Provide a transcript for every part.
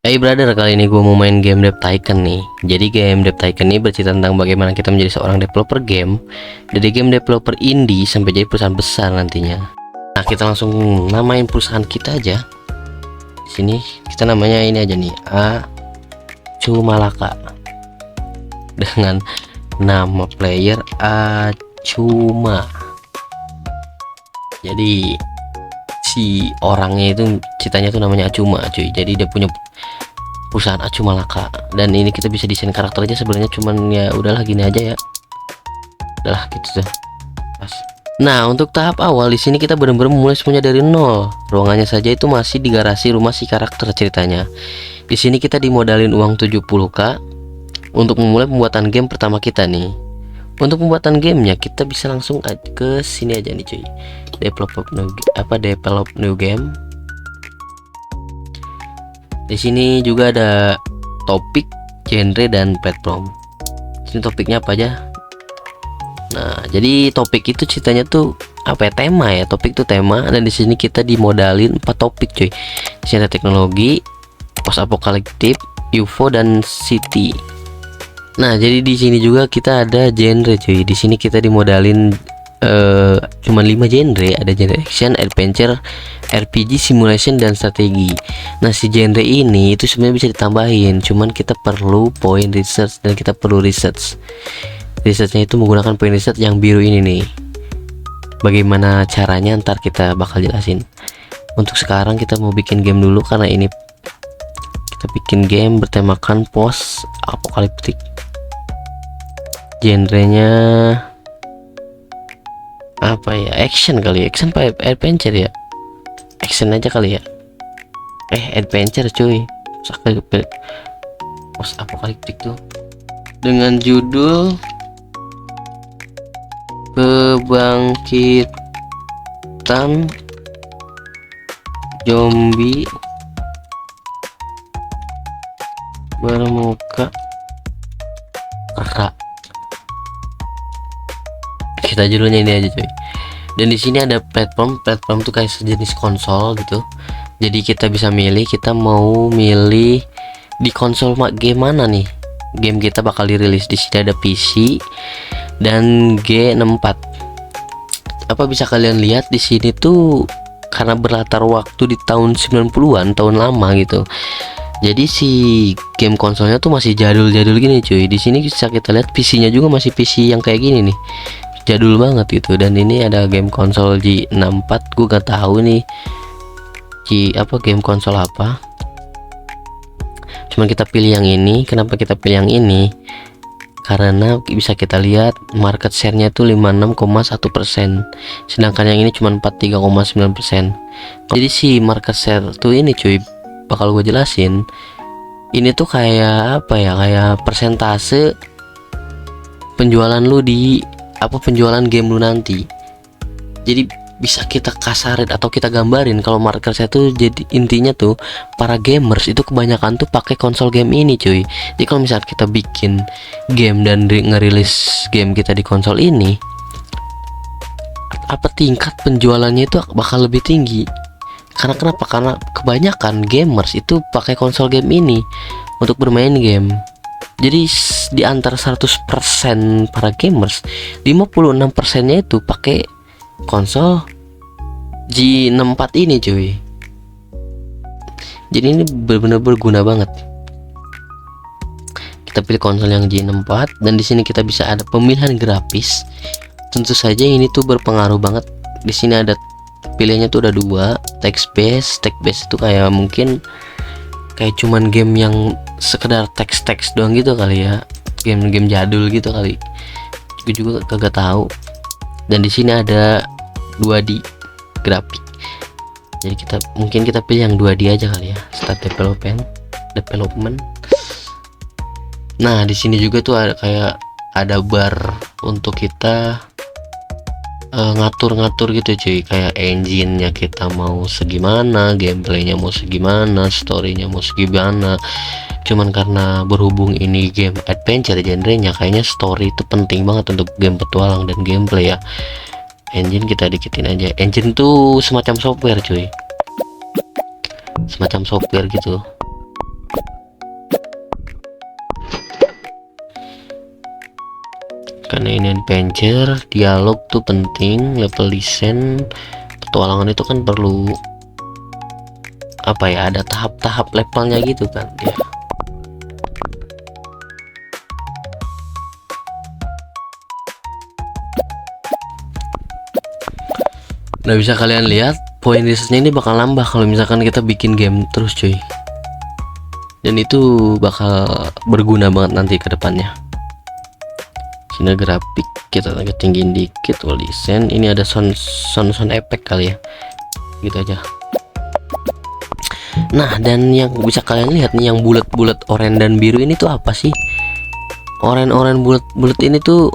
Hey brother, kali ini gue mau main game Dev Tycoon nih. Jadi game Dev Tycoon ini bercerita tentang bagaimana kita menjadi seorang developer game, dari game developer indie sampai jadi perusahaan besar nantinya. Nah, kita langsung namain perusahaan kita aja. Di sini kita namanya ini aja nih, Acumalaka. Dengan nama player Acuma. Jadi si orangnya itu ceritanya tuh namanya Acuma, cuy. Jadi dia punya perusahaan Acumalaka, dan ini kita bisa desain karakter aja sebenarnya, cuman ya udahlah gini aja ya. Udahlah gitu tuh. Pas. Nah, untuk tahap awal di sini kita benar-benar memulai semuanya dari nol. Ruangannya saja itu masih di garasi rumah si karakter ceritanya. Di sini kita dimodalin uang 70k untuk memulai pembuatan game pertama kita nih. Untuk pembuatan gamenya kita bisa langsung ke sini aja nih cuy. Develop new game. Di sini juga ada topik, genre, dan platform. Ini topiknya apa aja? Nah, jadi topik itu ceritanya tuh apa ya, tema ya. Topik itu tema, dan di sini kita dimodalin 4 topik cuy. Di sini ada teknologi, post apokaliptik, UFO, dan city. Nah, jadi di sini juga kita ada genre cuy. Di sini kita dimodalin cuman 5 genre. Ada genre action, adventure, RPG, simulation, dan strategi. Nah, si genre ini itu sebenarnya bisa ditambahin, cuman kita perlu point research, dan kita perlu researchnya itu menggunakan point research yang biru ini nih. Bagaimana caranya ntar kita bakal jelasin. Untuk sekarang kita mau bikin game dulu, karena ini kita bikin game bertemakan post apokaliptik. Genrenya apa ya, action kali ya, action apa adventure ya, action aja kali ya, adventure cuy. Post apokaliptik tuh dengan judul kebangkitan zombie bermuka kera. Kita judulnya ini aja cuy. Dan di sini ada platform tuh kayak sejenis konsol gitu. Jadi kita bisa milih, kita mau milih di konsol game mana nih. Game kita bakal dirilis. Di sini ada PC dan G64. Apa bisa kalian lihat di sini tuh karena berlatar waktu di tahun 90-an, tahun lama gitu. Jadi si game konsolnya tuh masih jadul-jadul gini cuy. Di sini bisa kita lihat PC-nya juga masih PC yang kayak gini nih. Jadul banget gitu. Dan ini ada game konsol G64. Gue gak tahu nih game konsol apa. Cuman kita pilih yang ini. Kenapa kita pilih yang ini? Karena bisa kita lihat market share-nya tuh 56,1%, sedangkan yang ini cuma 43,9%. Jadi si market share tuh ini cuy, bakal gue jelasin. Ini tuh kayak apa ya, kayak persentase penjualan lu di penjualan game lu nanti. Jadi bisa kita kasarin atau kita gambarin kalau market share tuh, jadi intinya tuh para gamers itu kebanyakan tuh pakai konsol game ini cuy. Jadi kalau misalnya kita bikin game dan ngerilis game kita di konsol ini, tingkat penjualannya itu bakal lebih tinggi. Karena kenapa? Karena kebanyakan gamers itu pakai konsol game ini untuk bermain game. Jadi di antara 100% para gamers, 56%-nya itu pakai konsol G64 ini cuy. Jadi ini benar-benar berguna banget. Kita pilih konsol yang G64, dan di sini kita bisa ada pemilihan grafis. Tentu saja ini tuh berpengaruh banget. Di sini ada pilihannya tuh ada 2, text based itu kayak mungkin kayak cuman game yang sekedar teks doang gitu kali ya, game-game jadul gitu kali. Gue juga kagak tahu. Dan di sini ada 2D grafik. Jadi mungkin kita pilih yang 2D aja kali ya, start development. Nah, di sini juga tuh ada kayak ada bar untuk kita ngatur-ngatur gitu cuy, kayak engine-nya kita mau segimana, gameplaynya mau segimana, story-nya mau segimana. Cuman karena berhubung ini game adventure genrenya, kayaknya story itu penting banget untuk game petualang dan gameplay ya. Engine kita dikitin aja. Engine tuh semacam software cuy, semacam software gitu. karena ini adventure, dialog tuh penting, level design, petualangan itu kan perlu apa ya, ada tahap-tahap levelnya gitu kan ya. Nah, bisa kalian lihat poin researchnya ini bakal nambah kalau misalkan kita bikin game terus cuy, dan itu bakal berguna banget nanti ke depannya. Sini grafik kita agak tinggiin dikit, wall design, ini ada sound effect kali ya, gitu aja. Nah, dan yang bisa kalian lihat nih, yang bulat-bulat oranye dan biru ini tuh apa sih? Oranye bulat-bulat ini tuh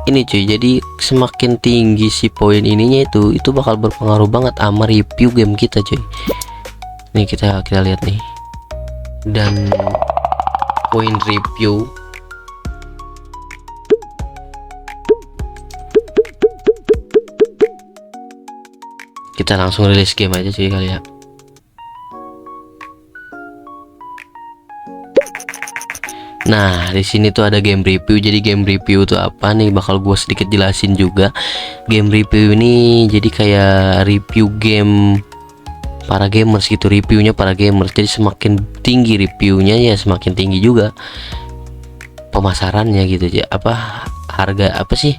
ini cuy, jadi semakin tinggi si poin ininya itu bakal berpengaruh banget sama review game kita cuy. Nih kita lihat nih, dan poin review kita langsung rilis game aja cuy kali ya. Nah, di sini tuh ada game review. Jadi game review itu apa nih? Bakal gue sedikit jelasin juga. Game review ini jadi kayak review game para gamers gitu, reviewnya para gamers. Jadi semakin tinggi reviewnya ya semakin tinggi juga pemasarannya gitu ya. Apa harga apa sih?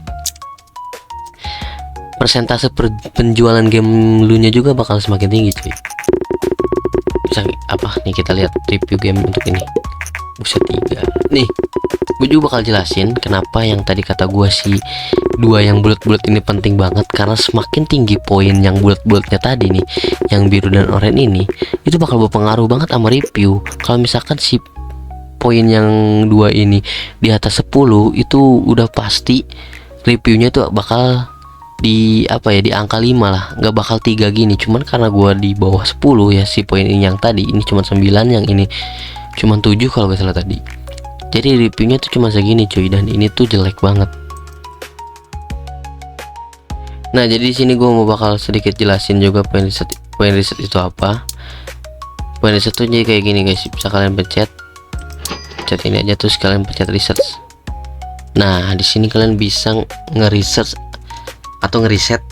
Persentase penjualan game lu nya juga bakal semakin tinggi cuy. Bisa apa nih, kita lihat review game untuk ini. Buset, 3 nih, gue juga bakal jelasin kenapa yang tadi kata gue si dua yang bulat-bulat ini penting banget, karena semakin tinggi poin yang bulat-bulatnya tadi nih, yang biru dan oranye ini, itu bakal berpengaruh banget sama review. Kalau misalkan si poin yang dua ini di atas 10, itu udah pasti reviewnya tuh bakal di apa ya, di angka 5 lah, nggak bakal 3 gini. Cuman karena gua di bawah 10 ya, si poin ini yang tadi ini cuma 9, yang ini cuma 7 kalau gak salah tadi. Jadi reviewnya tuh cuma segini cuy, dan ini tuh jelek banget. Nah, jadi di sini gua mau bakal sedikit jelasin juga poin riset itu apa. Poin riset tuh jadi kayak gini guys, bisa kalian pencet ini aja, terus kalian pencet research. Nah, di sini kalian bisa nge-research atau ngeriset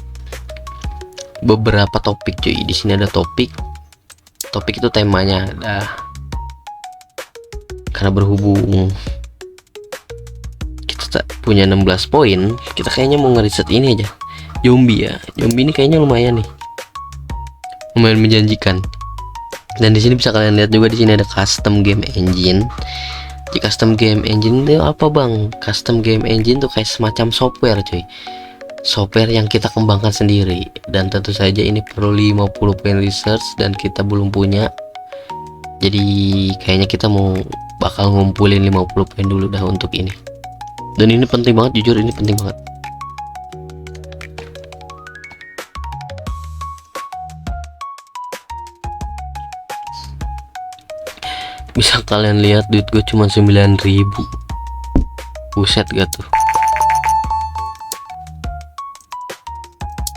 beberapa topik cuy. Di sini ada topik itu temanya ada. Karena berhubung kita punya 16 poin, kita kayaknya mau ngeriset ini aja, zombie ya. Zombie ini kayaknya lumayan nih, lumayan menjanjikan. Dan di sini bisa kalian lihat juga, di sini ada custom game engine. Di custom game engine itu apa bang? Custom game engine tuh kayak semacam software cuy, software yang kita kembangkan sendiri, dan tentu saja ini perlu 50 poin research dan kita belum punya. Jadi kayaknya kita bakal ngumpulin 50 poin dulu dah untuk ini. Dan ini penting banget, jujur ini penting banget. Bisa kalian lihat duit gue cuma 9.000. Buset gak tuh.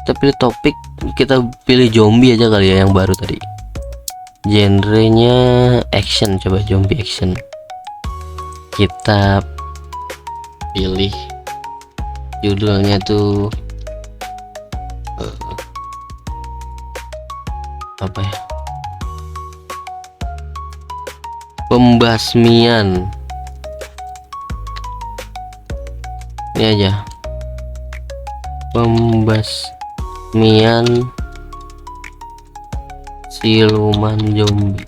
Kita pilih topik, kita pilih zombie aja kali ya yang baru tadi. Genrenya action, coba zombie action. Kita pilih judulnya tuh apa ya, pembasmian. Ini aja, pembasmian siluman zombie.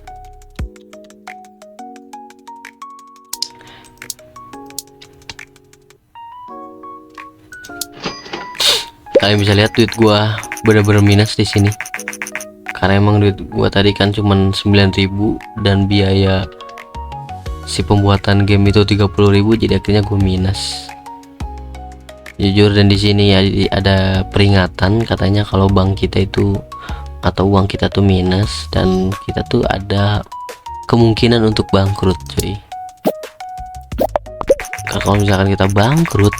Kalian bisa lihat duit gua bener-bener minus di sini, karena emang duit gua tadi kan cuman 9.000 dan biaya si pembuatan game itu 30.000, jadi akhirnya gua minus jujur. Dan di sini ya ada peringatan, katanya kalau bank kita itu atau uang kita tuh minus, dan kita tuh ada kemungkinan untuk bangkrut cuy. Kalau misalkan kita bangkrut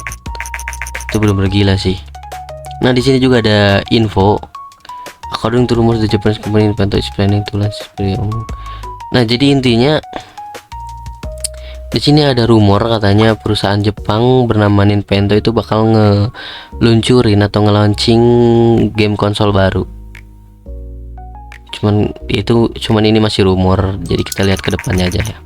itu benar-benar gila sih. Nah, di sini juga ada info according to rumors the Japanese company Invento is planning to launch. Nah, jadi intinya Di sini ada rumor katanya perusahaan Jepang bernama Nintendo itu bakal ngeluncurin atau nge-launching game konsol baru. Cuman ini masih rumor, jadi kita lihat ke depannya aja ya.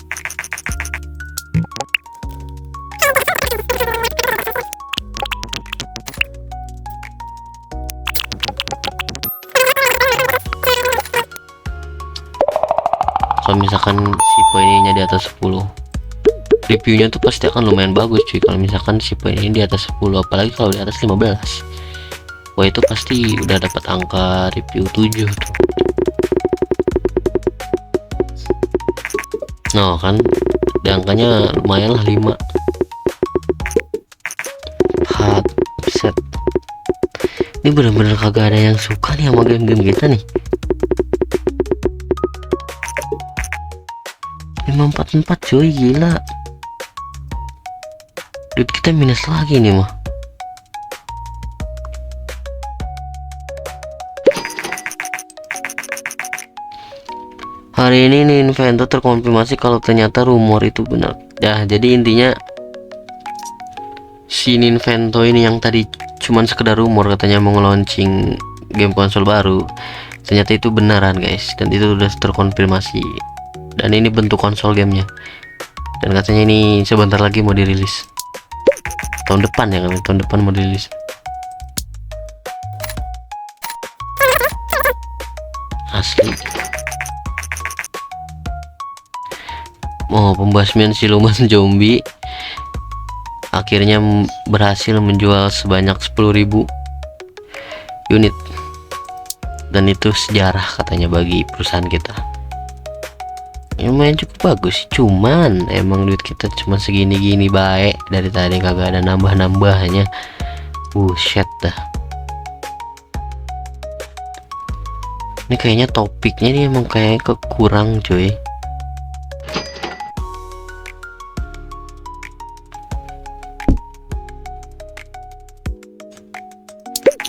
Kalau misalkan si poinnya di atas 10, reviewnya tuh pasti akan lumayan bagus cuy. Kalau misalkan si poin ini di atas 10, apalagi kalau di atas 15, wah itu pasti udah dapat angka review 7 tuh. Nah kan, angkanya lumayan lah 5. Set. Ini bener-bener kagak ada yang suka nih sama game-game kita nih. 544 cuy, gila. Duit kita minus lagi nih mah. Hari ini nih Nintendo terkonfirmasi kalau ternyata rumor itu benar. Ya, jadi intinya si Nintendo ini yang tadi cuman sekedar rumor katanya mau nge-launching game konsol baru, ternyata itu beneran guys, dan itu udah terkonfirmasi. Dan ini bentuk konsol gamenya, dan katanya ini sebentar lagi mau dirilis tahun depan ya, kan tahun depan mau dirilis. Asli. Pembasmian siluman zombie akhirnya berhasil menjual sebanyak 10.000 unit, dan itu sejarah katanya bagi perusahaan kita. Lumayan cukup bagus, cuman emang duit kita cuma segini-gini baik, dari tadi kagak ada nambah-nambahnya. Buset dah. Ini kayaknya topiknya nih emang kayak kekurang cuy.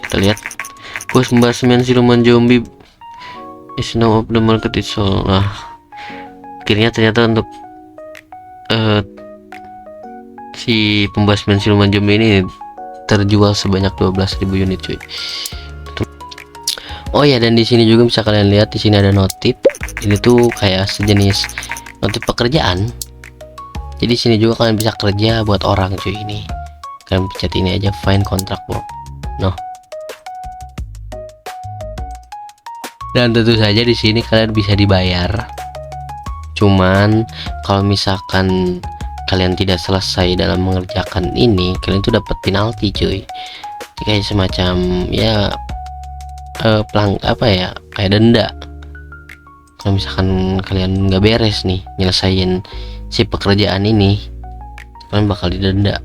Kita lihat, pembasmian siluman zombie is now of the market is all. Nah, akhirnya ternyata untuk si pembasmian siluman zombie ini terjual sebanyak 12.000 unit cuy. Oh ya, dan di sini juga bisa kalian lihat, di sini ada notif. Ini tuh kayak sejenis notif pekerjaan. Jadi sini juga kalian bisa kerja buat orang cuy. Ini kalian pencet ini aja, find contract work. Nah, dan tentu saja di sini kalian bisa dibayar. Cuman kalau misalkan kalian tidak selesai dalam mengerjakan ini, kalian tuh dapat penalti cuy. Kayak semacam ya kayak denda. Kalau misalkan kalian nggak beres nih nyelesain si pekerjaan ini, kalian bakal didenda.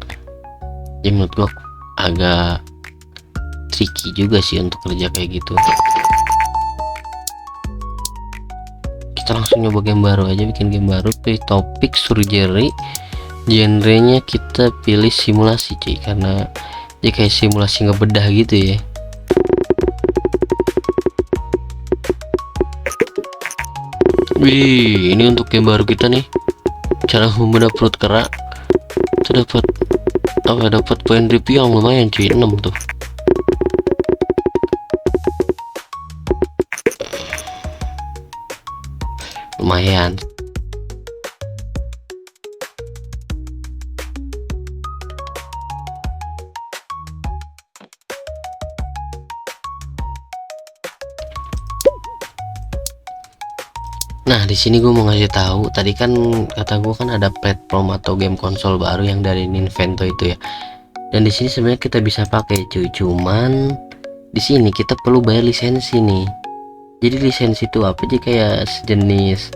Jadi menurut gua agak tricky juga sih untuk kerja kayak gitu. Kita langsung nyoba game baru aja, bikin game baru, pilih topik surgery, genrenya kita pilih simulasi cuy, karena dia kayak simulasi ngebedah gitu ya. Wih, ini untuk game baru kita nih, cara membedah perut kera. Kita dapat poin review yang lumayan cuy, 6 tuh. Lumayan. Nah, di sini gue mau ngasih tahu, tadi kan kata gue kan ada platform atau game konsol baru yang dari Nintendo itu ya. Dan di sini sebenarnya kita bisa pakai cuy, cuman di sini kita perlu bayar lisensi nih. Jadi lisensi itu apa sih, kayak sejenis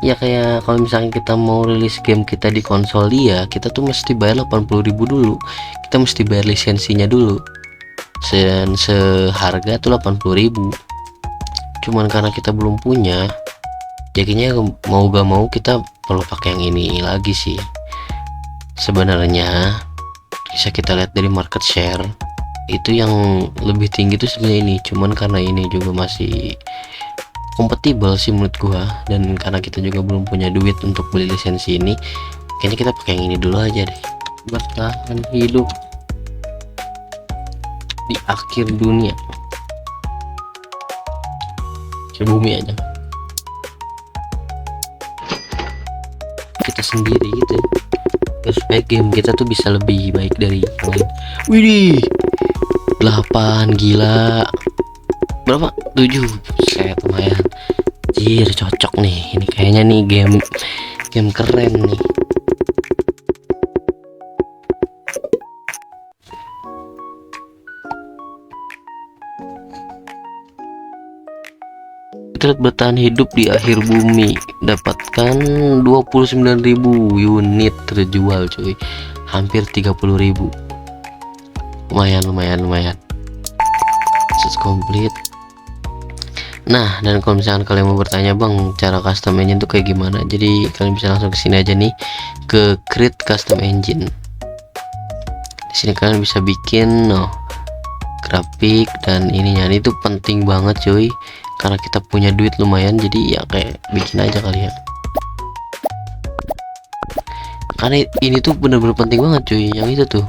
ya kayak kalau misalnya kita mau rilis game kita di konsol dia, kita tuh mesti bayar 80.000 dulu. Kita mesti bayar lisensinya dulu. Seharga tuh 80.000. Cuman karena kita belum punya, jadinya mau gak mau kita perlu pakai yang ini lagi sih. Sebenarnya bisa kita lihat dari market share, itu yang lebih tinggi tuh sebenarnya ini, cuman karena ini juga masih kompatibel sih menurut gua, dan karena kita juga belum punya duit untuk beli lisensi ini, Kayaknya kita pakai yang ini dulu aja deh. Bertahan hidup di akhir dunia. Ke bumi aja. Kita sendiri gitu. Supaya game kita tuh bisa lebih baik dari yang lain. Widih, 8, gila. Berapa? 7. Set, lumayan. Jir, cocok nih. Ini kayaknya nih game keren nih. Kita bertahan hidup di akhir bumi, dapatkan 29.000 unit terjual cuy, hampir 30.000. lumayan. Sukses complete. Nah, dan kalau misalkan kalian mau bertanya, bang, cara custom engine tuh kayak gimana, jadi kalian bisa langsung kesini aja nih, ke create custom engine. Di sini kalian bisa bikin grafik dan ininya. Ini tuh penting banget cuy, karena kita punya duit lumayan, jadi ya kayak bikin aja kali ya. Karena ini tuh bener-bener penting banget cuy, yang itu tuh.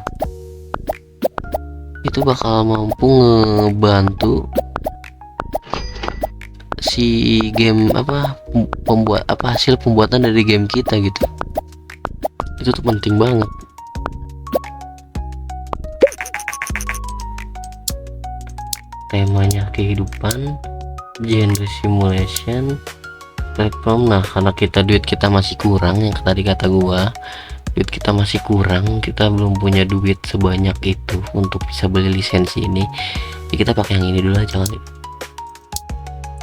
Itu bakal mampu ngebantu si game hasil pembuatan dari game kita gitu. Itu tuh penting banget. Temanya kehidupan, genre simulation, platform. Nah, karena duit kita masih kurang, yang tadi kata gua, duit kita masih kurang, kita belum punya duit sebanyak itu untuk bisa beli lisensi ini, jadi kita pakai yang ini dulu aja kali.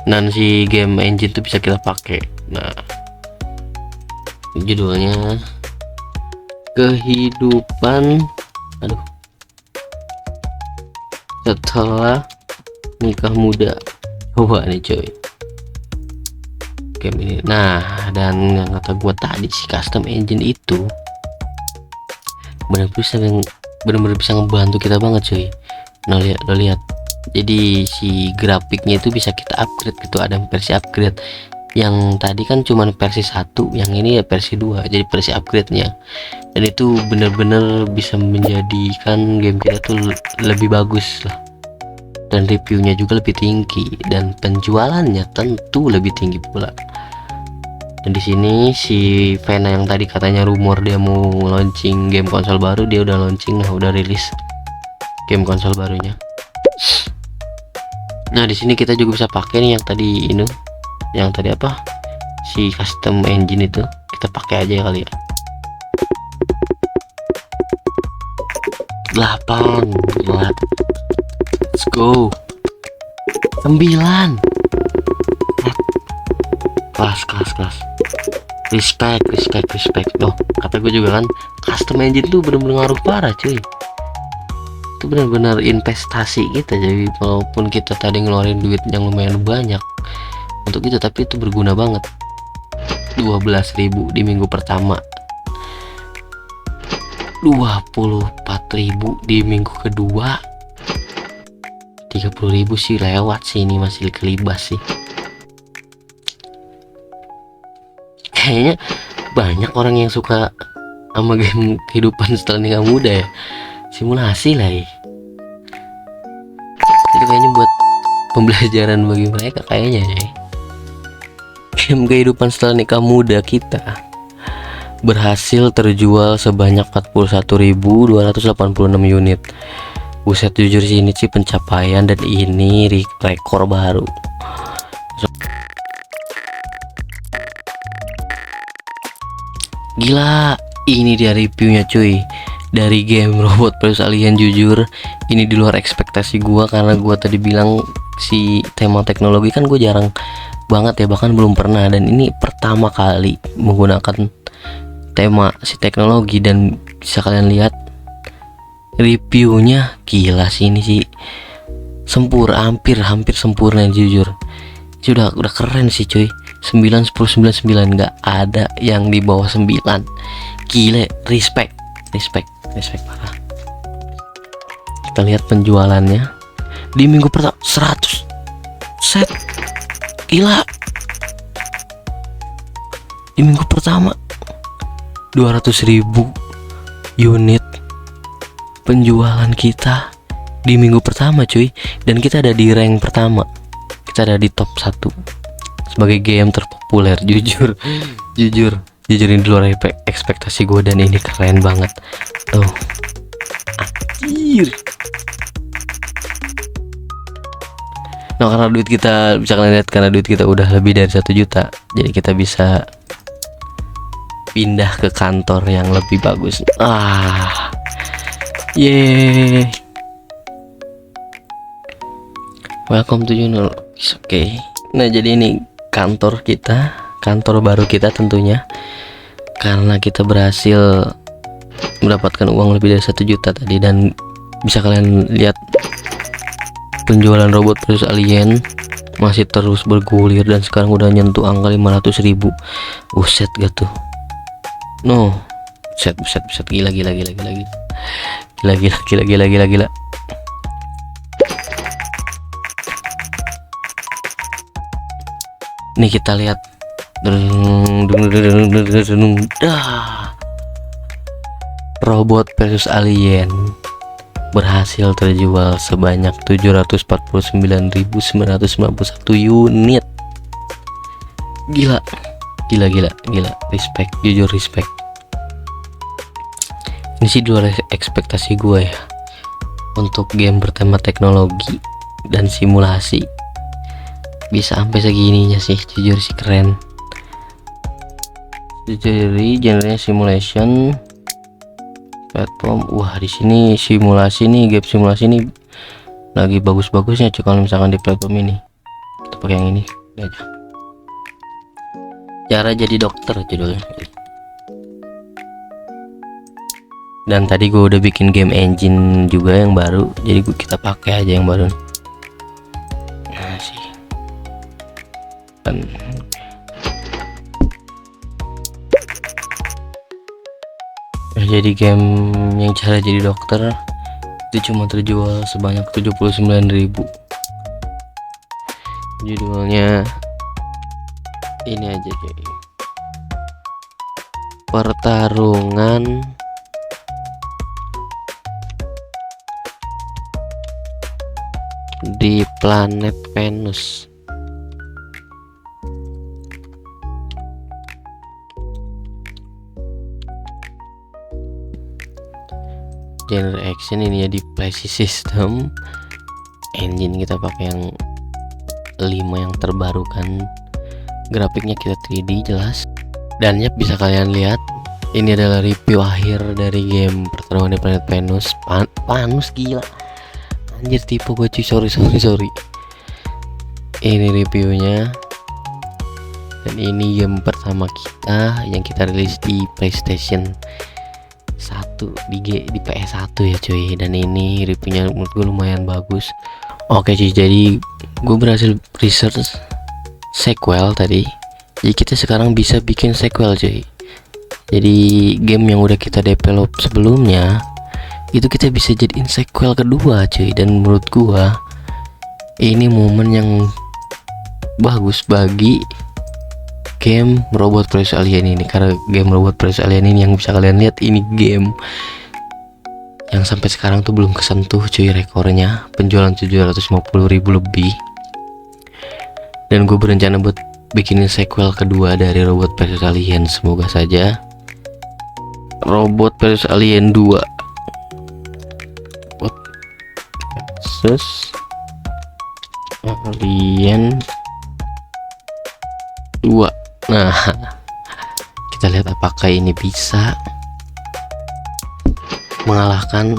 Dan si game engine tuh bisa kita pakai. Nah, judulnya kehidupan setelah nikah muda. Coba nih cuy game ini. Nah, dan yang kata gua tadi, si custom engine itu benar-benar bisa ngebantu kita banget cuy. Nah, lo lihat, jadi si grafiknya itu bisa kita upgrade gitu, ada versi upgrade. Yang tadi kan cuman versi 1, yang ini ya versi 2, jadi versi upgrade nya. Dan itu benar-benar bisa menjadikan game kita tuh lebih bagus lah, dan reviewnya juga lebih tinggi, dan penjualannya tentu lebih tinggi pula. Dan di sini si Vena yang tadi katanya rumor dia mau launching game konsol baru, dia udah launching, udah rilis game konsol barunya. Nah, di sini kita juga bisa pakai nih yang tadi apa, si custom engine itu kita pakai aja kali ya. 8, gila. Let's go. 9. Kelas. Respect. Loh, kata gue juga kan, custom engine tuh bener-bener ngaruh parah cuy. Itu benar-benar investasi kita. Jadi walaupun kita tadi ngeluarin duit yang lumayan banyak untuk itu, tapi itu berguna banget. 12.000 di minggu pertama, 24.000 di minggu kedua, 30.000 sih lewat sih, ini masih kelibas sih. Kayaknya banyak orang yang suka sama game kehidupan setelah nikah muda ya, simulasi lah ya. Itu kayaknya buat pembelajaran bagi mereka kayaknya ya. Game kehidupan setelah nikah muda kita berhasil terjual sebanyak 41.286 unit. Buset, jujur sih ini sih pencapaian, dan ini rekor baru. Gila, ini dia reviewnya cuy, dari game Robot vs Alien. Jujur ini di luar ekspektasi gua, karena gua tadi bilang si tema teknologi kan gue jarang banget ya, bahkan belum pernah, dan ini pertama kali menggunakan tema si teknologi. Dan bisa kalian lihat reviewnya, gila sih, ini sih hampir sempurna jujur. Ini udah keren sih cuy. 9, 10, 99, nggak ada yang di bawah 9. Gile, respect parah. Kita lihat penjualannya di minggu pertama 100 set, gila. Di minggu pertama 200.000 unit penjualan kita di minggu pertama cuy, dan kita ada di rank pertama, kita ada di top 1 sebagai game terpopuler. Jujur ini di luar ekspektasi gue, dan ini keren banget tuh. Anjir. Nah, karena duit kita, bisa kalian lihat, karena duit kita udah lebih dari 1 juta, jadi kita bisa pindah ke kantor yang lebih bagus. Yeay. Welcome to Juno. Oke. Nah, jadi ini kantor kita, kantor baru kita tentunya, karena kita berhasil mendapatkan uang lebih dari 1 juta tadi. Dan bisa kalian lihat penjualan robot versus alien masih terus bergulir, dan sekarang udah nyentuh angka 500.000. Buset gak tuh? No, buset, gila. Nih kita lihat, robot versus alien berhasil terjual sebanyak 749.991 unit. Gila. Respect, jujur respect. Ini sih di luar ekspektasi gue ya, untuk game bertema teknologi dan simulasi bisa sampai segininya sih, jujur sih keren. Jadi genrenya simulation platform. Wah, di sini simulasi nih, game simulasi nih lagi bagus-bagusnya cuy. Kalau misalkan di platform ini, kita pakai yang ini aja. Cara jadi dokter judulnya. Dan tadi gue udah bikin game engine juga yang baru, jadi kita pakai aja yang baru. Nah sih. Dan jadi game yang cara jadi dokter itu cuma terjual sebanyak 79.000. Judulnya ini aja cuy, pertarungan di planet Venus. Genre action, ini ya di PlayStation System. Engine kita pakai yang 5 yang terbarukan. Grafiknya kita 3D jelas. Dan ya bisa kalian lihat, ini adalah review akhir dari game pertarungan di planet Venus. Panus gila. Anjir, tipu gue cuy, sorry. Ini reviewnya. Dan ini game pertama kita yang kita rilis di PlayStation 1 di PS1 ya cuy. Dan ini reviewnya menurut gue lumayan bagus. Oke cuy, jadi gue berhasil research sequel tadi. Jadi kita sekarang bisa bikin sequel cuy. Jadi game yang udah kita develop sebelumnya itu kita bisa jadiin sequel kedua cuy. Dan menurut gua ini momen yang bagus bagi game Robot vs Alien ini, karena game Robot vs Alien ini yang bisa kalian lihat, ini game yang sampai sekarang tuh belum kesentuh cuy rekornya, penjualan 750.000 lebih. Dan gue berencana buat bikinin sequel kedua dari Robot vs Alien. Semoga saja Robot vs Alien 2 versus Alien 2. Nah, kita lihat apakah ini bisa mengalahkan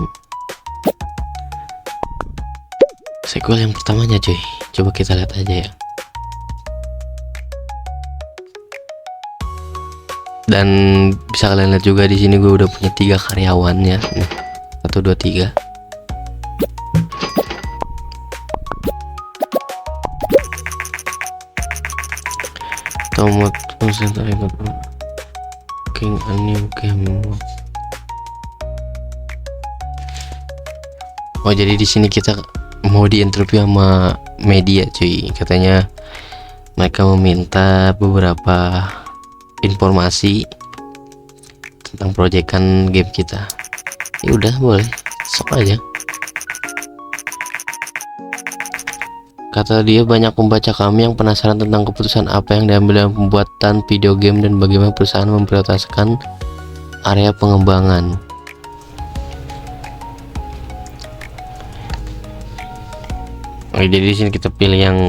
sequel yang pertamanya cuy. Coba kita lihat aja ya. Dan bisa kalian lihat juga di sini gue udah punya 3 karyawannya. Nih, 1, 2, 3. Tomat konsentrasi King a new game. Oh, jadi di sini kita mau diinterview sama media cuy. Katanya mereka meminta beberapa informasi tentang proyekan game kita. Ya udah, boleh sok aja. Kata dia, banyak pembaca kami yang penasaran tentang keputusan apa yang diambil dalam pembuatan video game dan bagaimana perusahaan memprioritaskan area pengembangan. Oke, jadi di sini kita pilih yang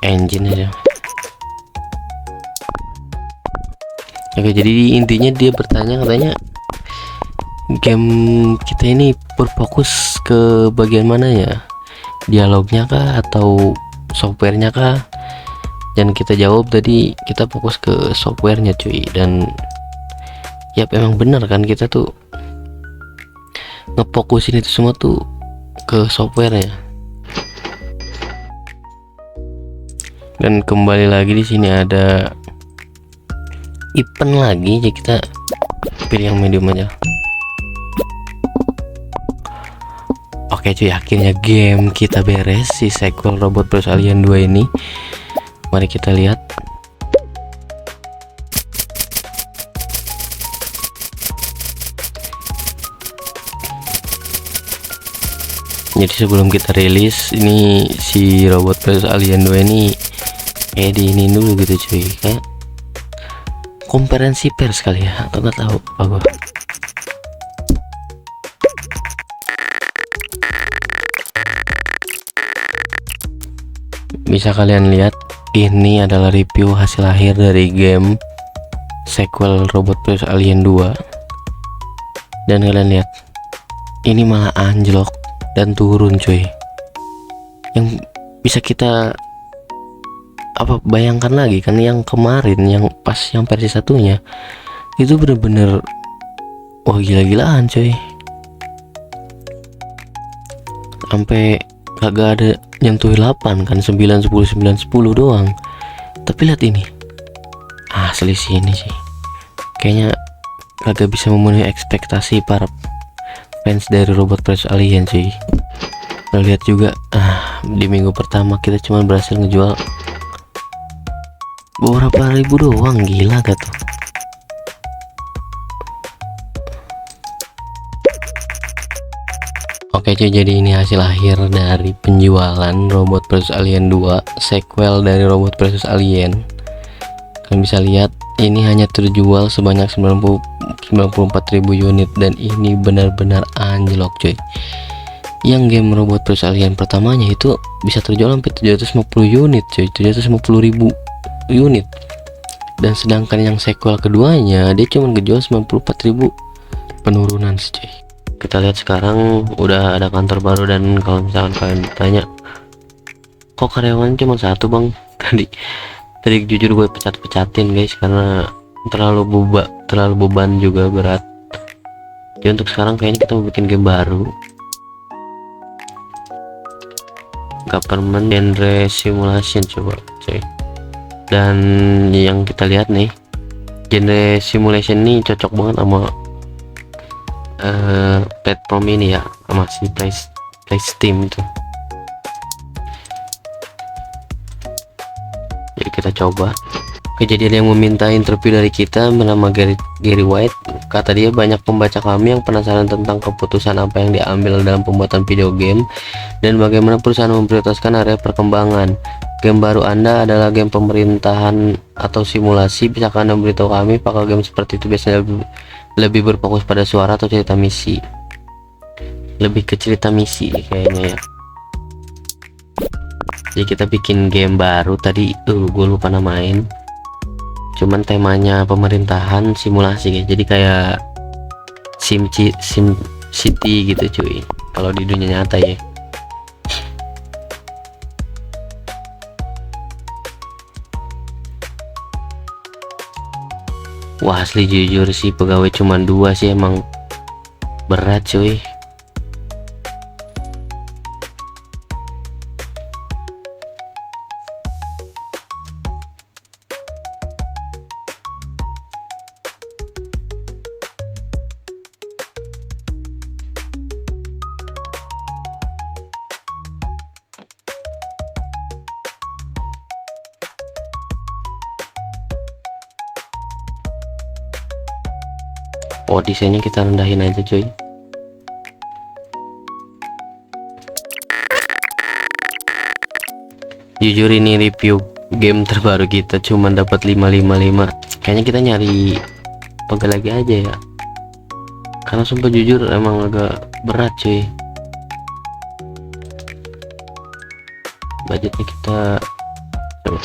engine aja. Oke, jadi intinya dia bertanya, katanya game kita ini berfokus ke bagian mana ya, dialognya kah atau softwarenya kah? Dan kita jawab tadi kita fokus ke softwarenya cuy. Dan ya emang bener kan, kita tuh ngefokusin itu semua tuh ke softwarenya. Dan kembali lagi di sini ada event lagi, jadi kita pilih yang medium aja. Oke cuy, akhirnya game kita beres, si sequel Robot vs Alien 2 ini. Mari kita lihat. Jadi sebelum kita rilis ini, si Robot vs Alien 2 ini kayak diinin dulu gitu cuy, kayak konferensi pers kali ya, atau nggak tahu apa gua. Bisa kalian lihat, ini adalah review hasil akhir dari game sequel Robot vs Alien 2. Dan kalian lihat, ini malah anjlok dan turun cuy. Yang bisa kita bayangkan lagi kan, yang kemarin yang pas yang versi satunya itu bener-bener wah gila-gilaan cuy, sampai kagak ada nyentuh 8 kan, 9 10 9 10 doang. Tapi lihat ini, asli sih ini sih kayaknya kagak bisa memenuhi ekspektasi para fans dari Robot vs Alien sih. Nah, lihat juga di minggu pertama kita cuma berhasil ngejual beberapa ribu doang, gila gak tuh. Oke cuy, jadi ini hasil akhir dari penjualan Robot vs Alien 2, sequel dari Robot vs Alien. Kalian bisa lihat ini hanya terjual sebanyak 94.000 unit, dan ini benar-benar anjlok cuy. Yang game Robot vs Alien pertamanya itu bisa terjual sampai 750 unit cuy, 750.000 unit. Dan sedangkan yang sequel keduanya dia cuma ngejual 94.000, penurunan sih cuy. Kita lihat sekarang udah ada kantor baru, dan kalau misalkan kalian tanya kok karyawan cuma satu bang, tadi jujur gue pecat-pecatin guys, karena terlalu beban juga, berat. Jadi untuk sekarang kayaknya kita mau bikin game baru, government genre simulation, coba cuy. Dan yang kita lihat nih, genre simulation ini cocok banget sama platform ini ya, sama si Steam itu. Jadi kita coba. Oke, jadi ada yang meminta interview dari kita, bernama Gary White. Kata dia, banyak pembaca kami yang penasaran tentang keputusan apa yang diambil dalam pembuatan video game dan bagaimana perusahaan memprioritaskan area perkembangan. Game baru Anda adalah game pemerintahan atau simulasi. Bisakah Anda memberitahu kami apakah game seperti itu biasanya lebih berfokus pada suara atau cerita misi? Lebih ke cerita misi kayaknya ya. Jadi kita bikin game baru tadi itu, gue lupa namain, cuman temanya pemerintahan simulasi guys. Jadi kayak sim city gitu cuy, kalau di dunia nyata ya. Wah asli jujur sih, pegawai cuman 2 sih, emang berat cuy. Oh, desainnya kita rendahin aja cuy. Jujur ini review game terbaru kita cuman dapat 555. Kayaknya kita nyari pegel lagi aja ya, karena sumpah jujur emang agak berat cuy. Budgetnya kita coba.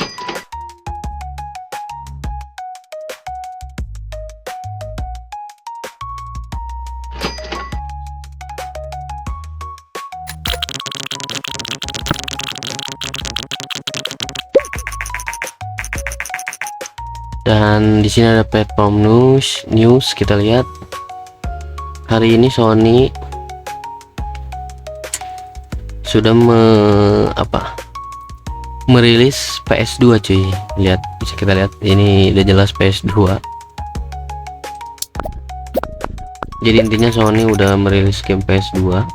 Dan di sini ada platform news. Kita lihat hari ini Sony sudah merilis PS2 cuy. Lihat, bisa kita lihat ini udah jelas PS2. Jadi intinya Sony udah merilis game PS2,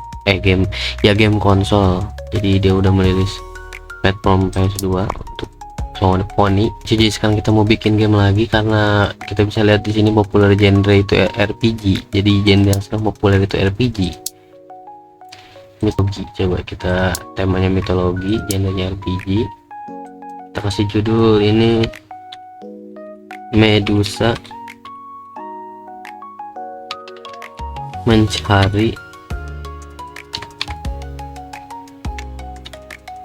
game konsol. Jadi dia udah merilis platform PS2 untuk Sony. Jadi sekarang kita mau bikin game lagi karena kita bisa lihat di sini populer genre itu RPG. Jadi genre yang sekarang populer itu RPG. Mitologi, coba kita temanya mitologi, genrenya RPG. Kita kasih judul ini Medusa mencari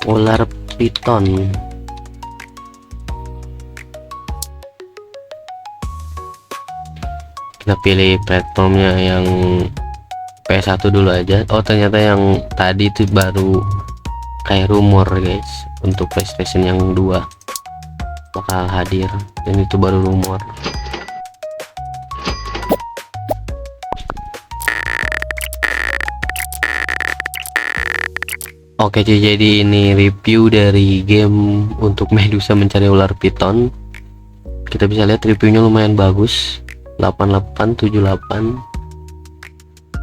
ular piton. Kita pilih platformnya yang PS1 dulu aja. Oh, ternyata yang tadi itu baru kayak rumor guys, untuk PlayStation yang 2 bakal hadir, dan itu baru rumor. Oke cuy, jadi ini review dari game untuk Medusa mencari ular piton. Kita bisa lihat reviewnya lumayan bagus, 8878.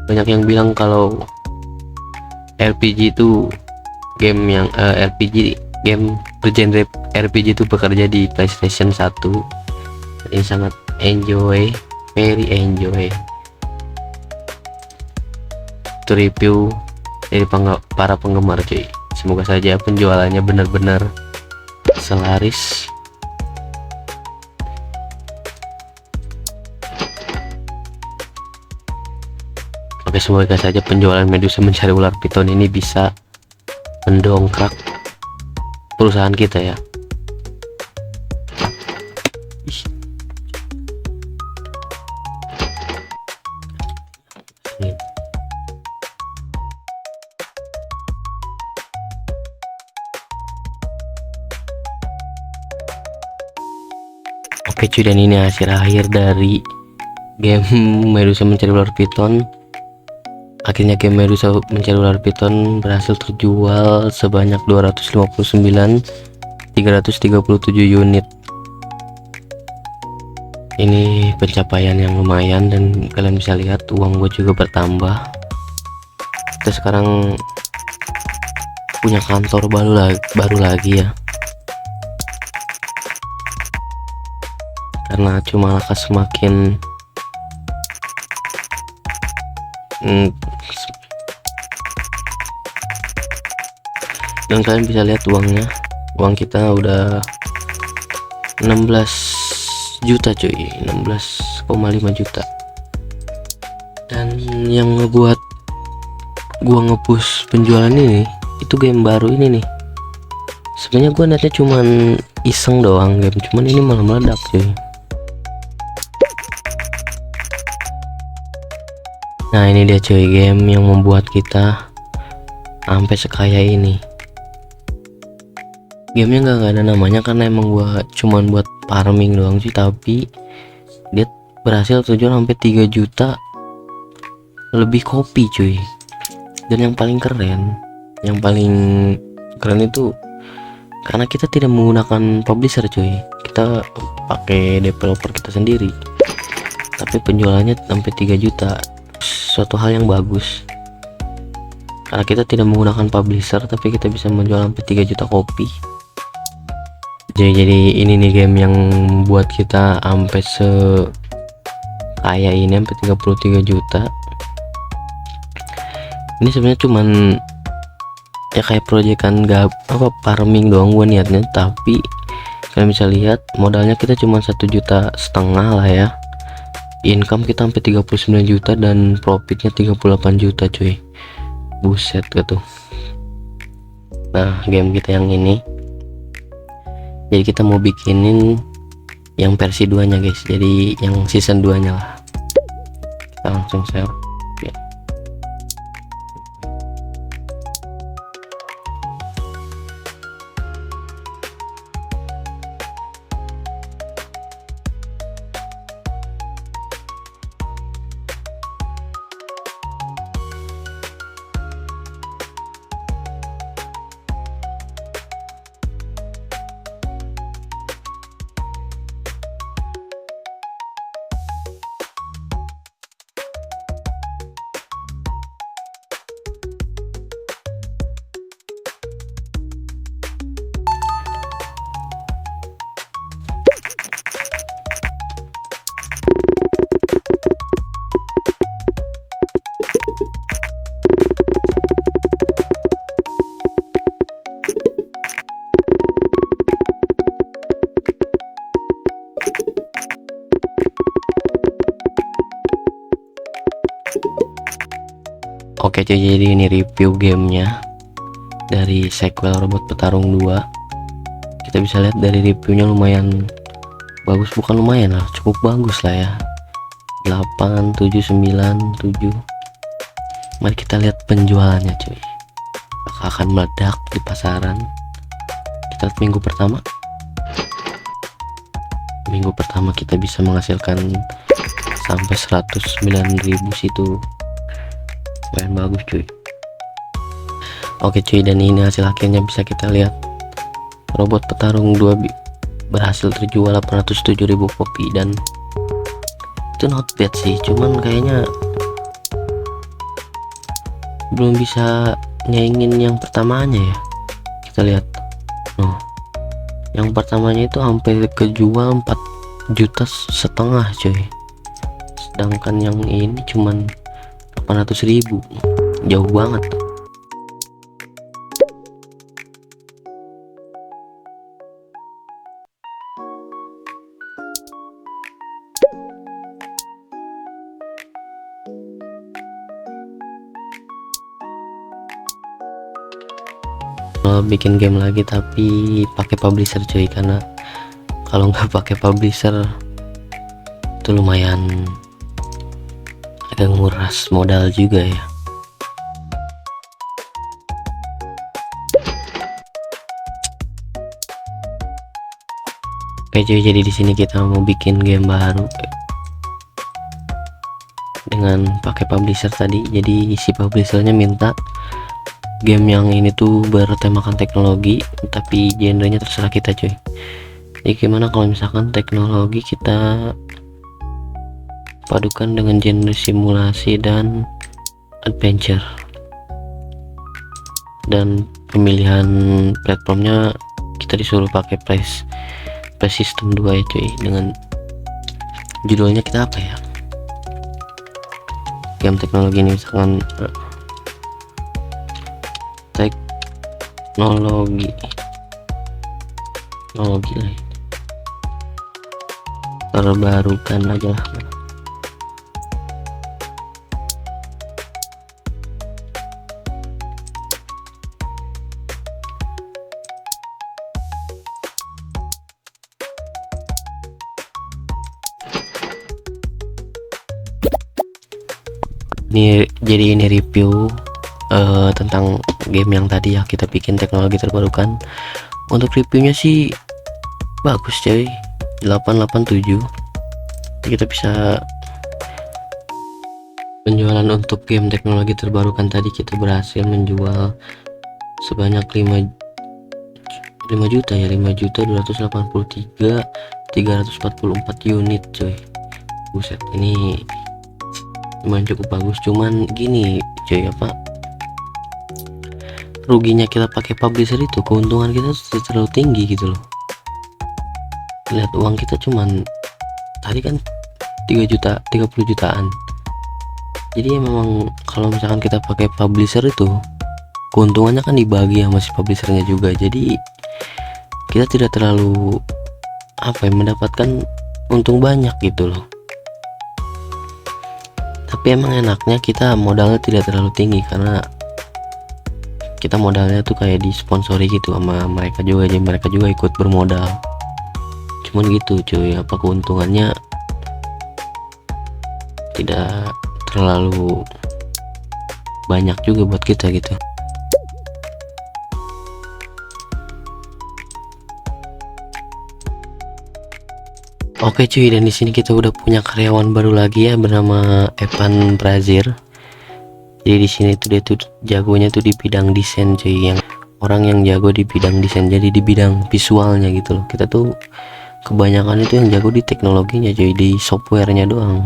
Banyak yang bilang kalau RPG itu game yang game bergenre RPG itu bekerja di PlayStation 1. Ini sangat very enjoy. Itu review dari para penggemar cuy. Semoga saja penjualannya benar-benar selaris. Oke, semoga saja penjualan Medusa mencari ular piton ini bisa mendongkrak perusahaan kita ya. Oke cuy, dan ini hasil akhir dari game Medusa mencari ular piton. Akhirnya game Medusa mencari ular piton berhasil terjual sebanyak 259.337 unit. Ini pencapaian yang lumayan, dan kalian bisa lihat uang gue juga bertambah. Kita sekarang punya kantor baru lagi ya, karena cuma akan semakin dan kalian bisa lihat uang kita udah 16 juta cuy, 16,5 juta. Dan yang ngebuat gua ngepush penjualan ini itu game baru ini nih. Sebenarnya gua netnya cuman iseng doang game, cuman ini malah meledak cuy. Nah ini dia cuy, game yang membuat kita sampai sekaya ini. Gamenya nggak ada namanya karena emang gua cuman buat farming doang sih, tapi dia berhasil terjual sampai 3 juta lebih kopi cuy. Dan yang paling keren itu karena kita tidak menggunakan publisher cuy, kita pakai developer kita sendiri, tapi penjualannya sampai 3 juta. Suatu hal yang bagus karena kita tidak menggunakan publisher, tapi kita bisa menjual sampai 3 juta kopi. Jadi ini nih game yang buat kita sampai kaya ini sampai 33 juta. Ini sebenarnya cuman ya kayak proyekan gak apa farming doang gua niatnya, tapi kalian bisa lihat modalnya kita cuma 1,5 juta lah ya. Income kita sampai 39 juta dan profitnya 38 juta cuy. Buset gitu. Nah, game kita yang ini. Jadi kita mau bikinin yang versi 2 nya guys. Jadi yang season 2 nya lah. Kita langsung share. Oke cuy, jadi ini review gamenya dari sequel Robot Petarung 2. Kita bisa lihat dari reviewnya lumayan bagus, bukan lumayan lah, cukup bagus lah ya. 8, 7, 9, 7. Mari kita lihat penjualannya cuy. Apakah akan meledak di pasaran? Kita lihat minggu pertama. Minggu pertama kita bisa menghasilkan sampai 109.000 situ. Keren, bagus cuy. Oke cuy, dan ini hasil akhirnya bisa kita lihat. Robot Petarung 2 berhasil terjual 807.000 kopi, dan itu not bad sih, cuman kayaknya belum bisa nyaingin yang pertamanya ya. Kita lihat, yang pertamanya itu sampai kejual 4,5 juta cuy, sedangkan yang ini cuman 800.000, jauh banget. Bikin game lagi tapi pakai publisher cuy, karena kalau nggak pakai publisher itu lumayan agak nguras modal juga ya. Oke cuy, jadi di sini kita mau bikin game baru dengan pakai publisher tadi. Jadi si publishernya minta game yang ini tuh bertemakan teknologi, tapi genrenya terserah kita cuy. Jadi gimana kalau misalkan teknologi kita padukan dengan genre simulasi dan adventure, dan pemilihan platformnya kita disuruh pakai Play System 2 ya cuy. Dengan judulnya kita apa ya, game teknologi ini misalkan teknologi lah, terbarukan aja lah. Ini jadi ini review tentang game yang tadi ya kita bikin teknologi terbarukan. Untuk reviewnya sih bagus cuy, 887. Kita bisa penjualan untuk game teknologi terbarukan tadi, kita berhasil menjual sebanyak 5 juta ya, 5.283.344 unit cuy. Buset, ini lumayan cukup bagus. Cuman gini cuy, apa ruginya kita pakai publisher itu, keuntungan kita terlalu tinggi gitu loh. Lihat uang kita cuman tadi kan 3 juta, 30 jutaan. Jadi memang kalau misalkan kita pakai publisher itu keuntungannya kan dibagi sama si publishernya juga, jadi kita tidak terlalu mendapatkan untung banyak gitu loh. Tapi emang enaknya kita modalnya tidak terlalu tinggi, karena kita modalnya tuh kayak disponsori gitu sama mereka juga, jadi mereka juga ikut bermodal. Cuman gitu cuy, keuntungannya tidak terlalu banyak juga buat kita gitu. Oke cuy, dan di sini kita udah punya karyawan baru lagi ya, bernama Evan Brazir. Jadi di sini tuh dia tuh jagonya tuh di bidang desain cuy, yang orang yang jago di bidang desain, jadi di bidang visualnya gitu loh. Kita tuh kebanyakan itu yang jago di teknologinya cuy, di softwarenya doang.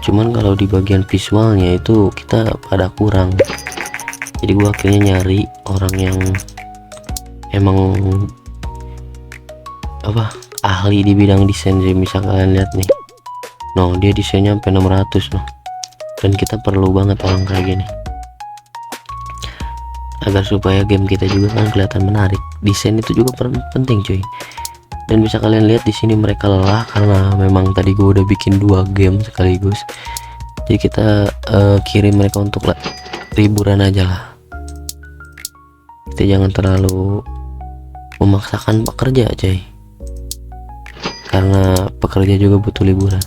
Cuman kalau di bagian visualnya itu kita pada kurang. Jadi gua akhirnya nyari orang yang emang ahli di bidang desain. Jadi bisa kalian lihat nih, dia desainnya sampai 600 dan kita perlu banget orang kayak gini agar supaya game kita juga kan kelihatan menarik. Desain itu juga penting cuy. Dan bisa kalian lihat di sini mereka lelah karena memang tadi gue udah bikin 2 game sekaligus. Jadi kita kirim mereka untuk liburan aja lah. Kita jangan terlalu memaksakan pekerja cuy, karena pekerja juga butuh liburan.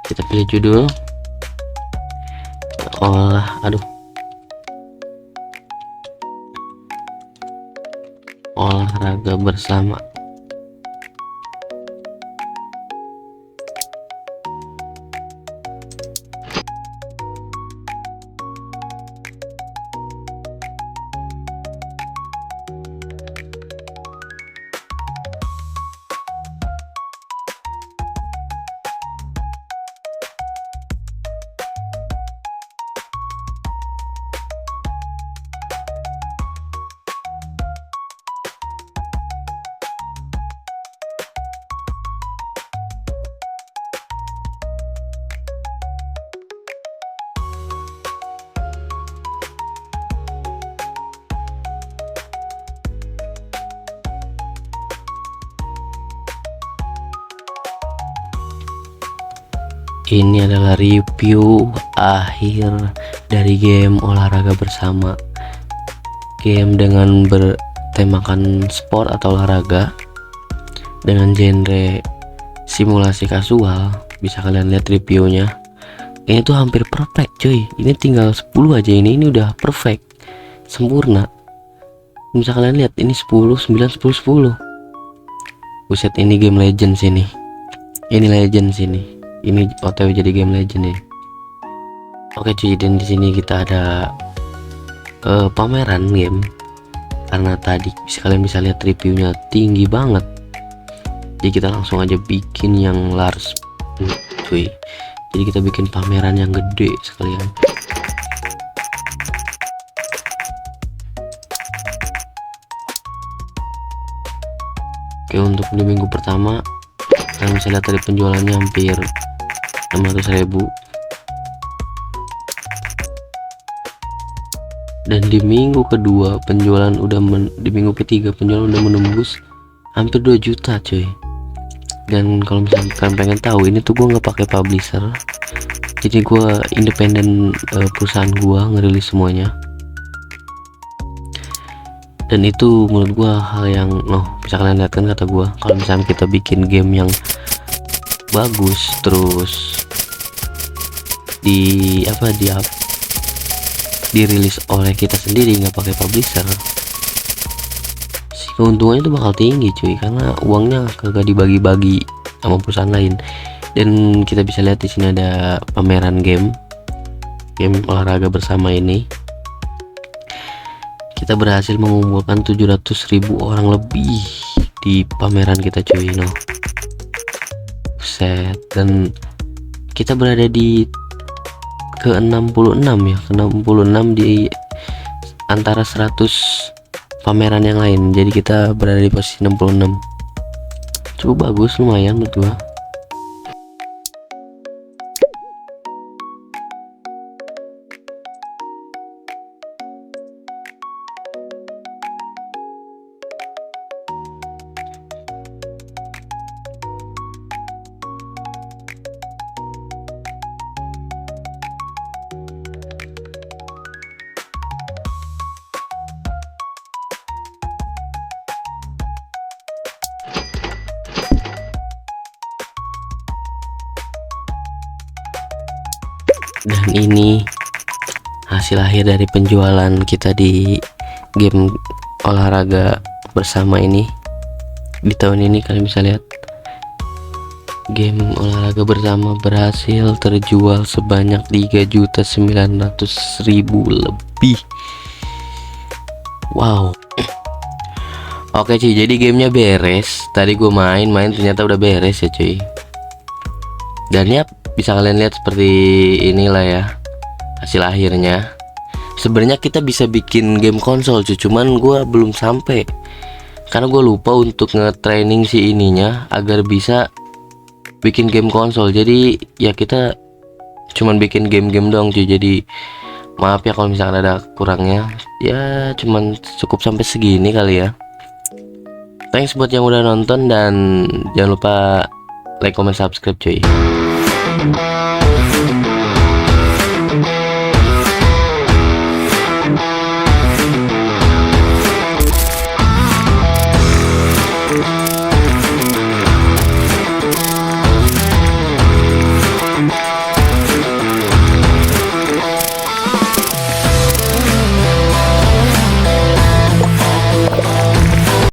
Kita pilih judul olahraga bersama. Ini adalah review akhir dari game olahraga bersama. Game dengan bertemakan sport atau olahraga dengan genre simulasi kasual. Bisa kalian lihat reviewnya. Ini tuh hampir perfect cuy. Ini tinggal 10 aja, ini udah perfect, sempurna. Bisa kalian lihat ini 10, 9, 10, 10. Buset, ini game Legends ini. Ini Legends ini. Ini OTW jadi game legend ya. Oke cuy, dan di sini kita ada pameran game. Karena tadi kalian bisa lihat reviewnya tinggi banget, jadi kita langsung aja bikin yang large cuy. Jadi kita bikin pameran yang gede sekalian. Oke, untuk di minggu pertama kalian bisa lihat tadi penjualannya hampir 600.000, dan di minggu kedua penjualan di minggu ketiga penjualan udah menembus hampir 2 juta cuy. Dan kalau misalnya kalian pengen tahu, ini tuh gue nggak pakai publisher, jadi gue independen, perusahaan gue ngerilis semuanya. Dan itu menurut gua hal yang bisa kalian lihat kan, kata gua kalau misalnya kita bikin game yang bagus terus dirilis oleh kita sendiri, nggak pakai publisher, keuntungannya itu bakal tinggi cuy, karena uangnya kagak dibagi-bagi sama perusahaan lain. Dan kita bisa lihat di sini ada pameran game olahraga bersama ini. Kita berhasil mengumpulkan 700.000 orang lebih di pameran kita cuy. Set, dan kita berada di ke 66 ya, ke 66 di antara 100 pameran yang lain. Jadi kita berada di posisi 66. Cukup bagus, lumayan menurut gua. Dan ini hasil akhir dari penjualan kita di game olahraga bersama ini. Di tahun ini kalian bisa lihat game olahraga bersama berhasil terjual sebanyak 3.900.000 lebih. Wow. Oke cuy, jadi gamenya beres. Tadi gue main ternyata udah beres ya cuy. Dan ya bisa kalian lihat seperti inilah ya hasil akhirnya. Sebenarnya kita bisa bikin game konsol cuy, cuman gue belum sampai karena gue lupa untuk nge-training si ininya agar bisa bikin game konsol. Jadi ya kita cuman bikin game-game doang cuy. Jadi maaf ya kalau misalkan ada kurangnya, ya cuman cukup sampai segini kali ya. Thanks buat yang udah nonton, dan jangan lupa like, comment, subscribe cuy.